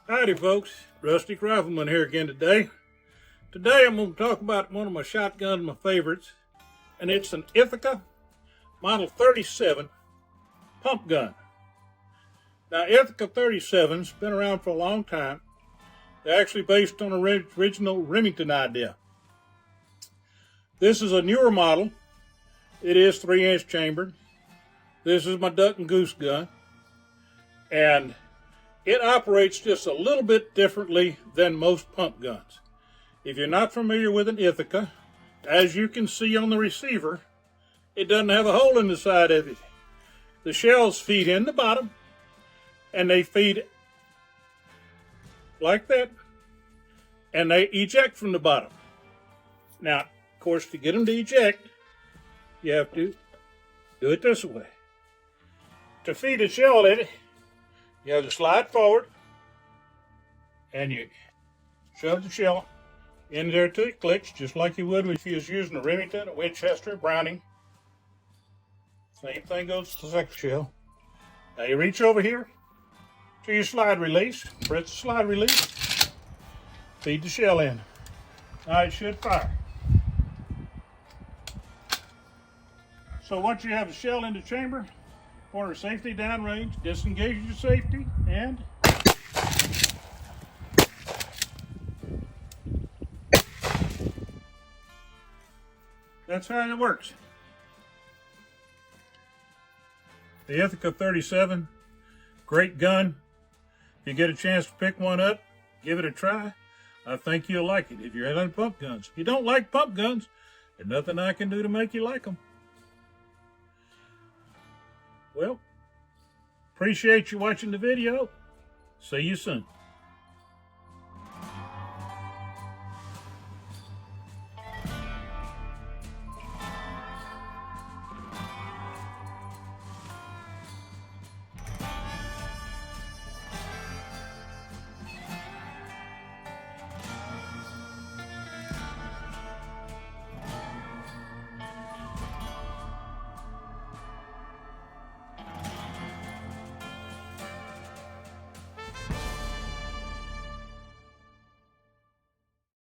Howdy folks, Rustic Rifleman here again today. Today I'm going to talk about one of my shotguns, my favorites, and it's an Ithaca Model 37 pump gun. Now Ithaca 37's been around for a long time. They're actually based on the original Remington idea. This is a newer model. It is 3-inch chambered. This is my duck and goose gun, and it operates just a little bit differently than most pump guns. If you're not familiar with an Ithaca, as you can see on the receiver, it doesn't have a hole in the side of it. The shells feed in the bottom, and they feed like that, and they eject from the bottom. Now, of course, to get them to eject, you have to do it this way. To feed a shell in it, you have to slide forward, and you shove the shell in there till it clicks, just like you would if you was using a Remington, a Winchester, a Browning. Same thing goes to the second shell. Now you reach over here to your slide release, press the slide release, feed the shell in. Now it should fire. So once you have the shell in the chamber, for safety downrange, disengage your safety, and that's how it works. The Ithaca 37, great gun. If you get a chance to pick one up, give it a try. I think you'll like it if you're into pump guns. If you don't like pump guns, there's nothing I can do to make you like them. Well, appreciate you watching the video. See you soon.